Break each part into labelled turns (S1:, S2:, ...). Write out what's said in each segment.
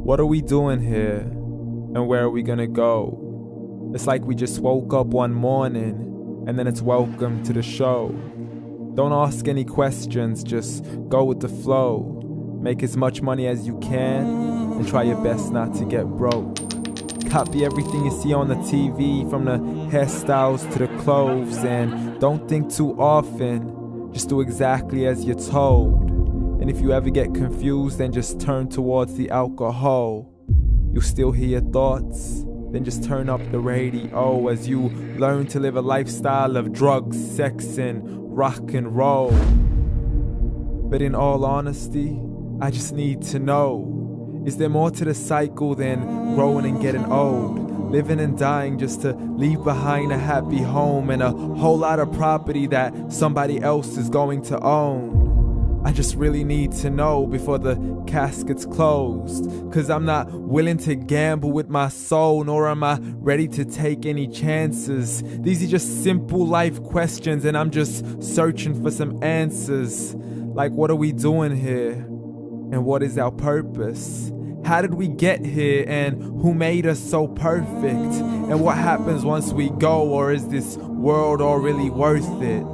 S1: What are we doing here? And where are we gonna go? It's like we just woke up one morning and then it's welcome to the show. Don't ask any questions, just go with the flow. Make as much money as you can and try your best not to get broke. Copy everything you see on the TV, from the hairstyles to the clothes, and don't think too often, just do exactly as you're told. And if you ever get confused, then just turn towards the alcohol. You'll still hear your thoughts, then just turn up the radio as you learn to live a lifestyle of drugs, sex, and rock and roll. But in all honesty, I just need to know, is there more to the cycle than growing and getting old? Living and dying just to leave behind a happy home and a whole lot of property that somebody else is going to own. I just really need to know before the casket's closed, 'cause I'm not willing to gamble with my soul, nor am I ready to take any chances. These are just simple life questions and I'm just searching for some answers. Like, what are we doing here? And what is our purpose? How did we get here, and who made us so perfect? And what happens once we go, or is this world all really worth it?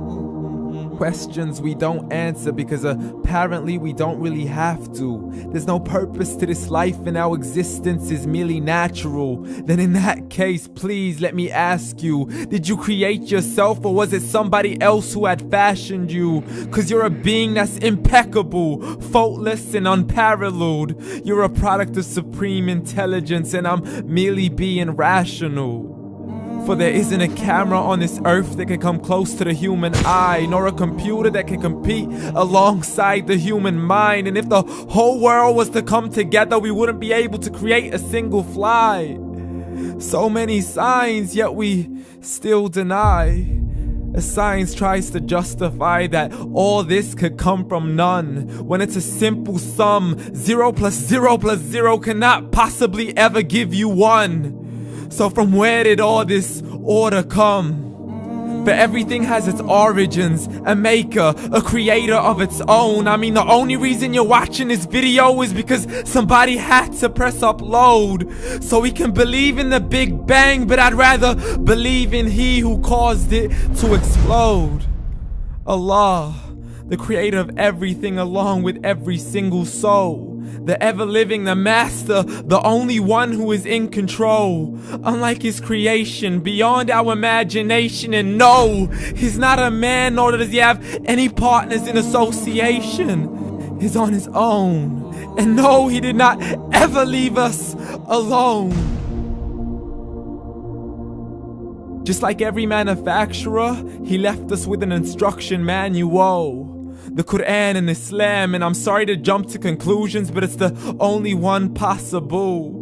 S1: Questions we don't answer because apparently we don't really have to. There's no purpose to this life and our existence is merely natural. Then in that case, please let me ask you, did you create yourself, or was it somebody else who had fashioned you? 'Cause you're a being that's impeccable, faultless and unparalleled. You're a product of supreme intelligence and I'm merely being rational. For there isn't a camera on this earth that can come close to the human eye, nor a computer that can compete alongside the human mind. And if the whole world was to come together, we wouldn't be able to create a single fly. So many signs, yet we still deny. As science tries to justify that all this could come from none, when it's a simple sum. 0 plus 0 plus 0 cannot possibly ever give you 1. So from where did all this order come? For everything has its origins, a maker, a creator of its own. I mean, the only reason you're watching this video is because somebody had to press upload. So we can believe in the Big Bang, but I'd rather believe in He who caused it to explode. Allah, the creator of everything along with every single soul. The ever-living, the master, the only one who is in control. Unlike his creation, beyond our imagination. And no, he's not a man, nor does he have any partners in association. He's on his own. And no, he did not ever leave us alone. Just like every manufacturer, he left us with an instruction manual. The Quran and Islam, and I'm sorry to jump to conclusions, but it's the only one possible.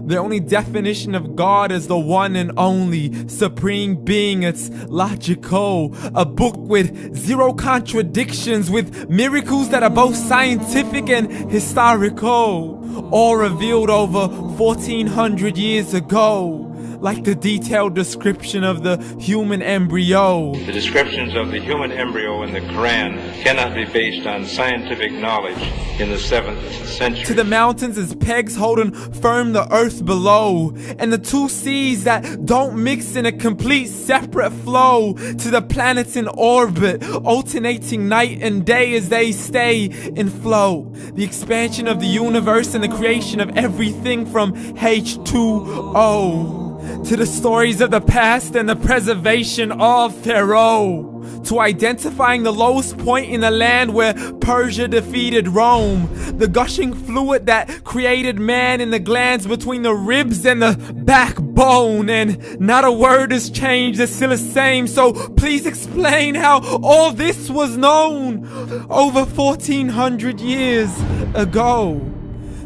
S1: The only definition of God is the one and only supreme being. It's logical, a book with 0 contradictions, with miracles that are both scientific and historical, all revealed over 1400 years ago. Like the detailed description of the human embryo.
S2: The descriptions of the human embryo in the Quran cannot be based on scientific knowledge in the 7th century.
S1: To the mountains as pegs holding firm the earth below, and the 2 seas that don't mix in a complete separate flow. To the planets in orbit, alternating night and day as they stay in flow. The expansion of the universe and the creation of everything from H2O. To the stories of the past and the preservation of Pharaoh. To identifying the lowest point in the land where Persia defeated Rome. The gushing fluid that created man in the glands between the ribs and the backbone. And not a word has changed, it's still the same. So please explain how all this was known over 1400 years ago.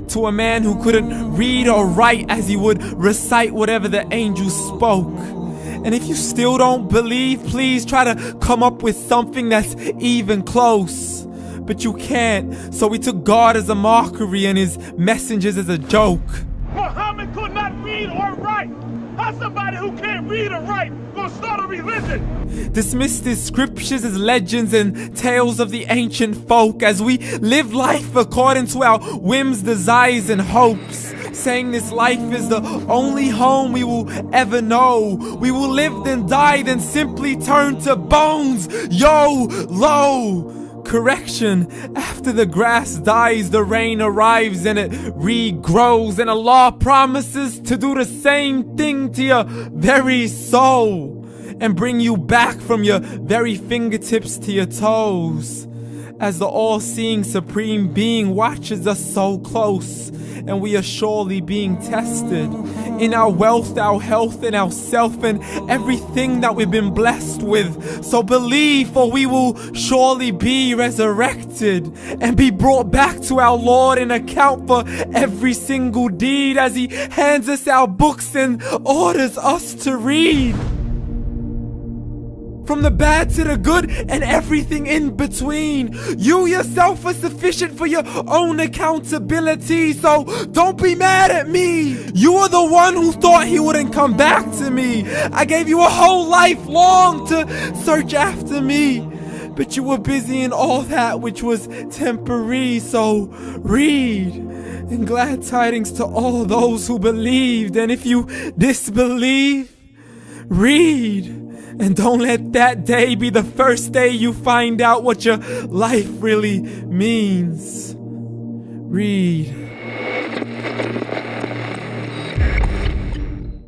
S1: To a man who couldn't read or write, as he would recite whatever the angels spoke. And if you still don't believe, please try to come up with something that's even close. But you can't, so we took God as a mockery and his messengers as a joke.
S3: Muhammad could not read or write. How's somebody who can't read or write gonna start a religion?
S1: Dismissed his scriptures as legends and tales of the ancient folk, as we live life according to our whims, desires, and hopes. saying this life is the only home we will ever know. We will live then die, then simply turn to bones. YOLO! Correction, after the grass dies, the rain arrives and it regrows, and Allah promises to do the same thing to your very soul and bring you back from your very fingertips to your toes, as the all-seeing supreme being watches us so close, and we are surely being tested in our wealth, our health, and our self, and everything that we've been blessed with. So believe, for we will surely be resurrected and be brought back to our Lord and account for every single deed, as He hands us our books and orders us to read. From the bad to the good and everything in between. You yourself are sufficient for your own accountability, so don't be mad at me. You are the one who thought He wouldn't come back to me. I gave you a whole life long to search after me, but you were busy in all that which was temporary. So read, and glad tidings to all those who believed. And if you disbelieve, read. And don't let that day be the first day you find out what your life really means. Read.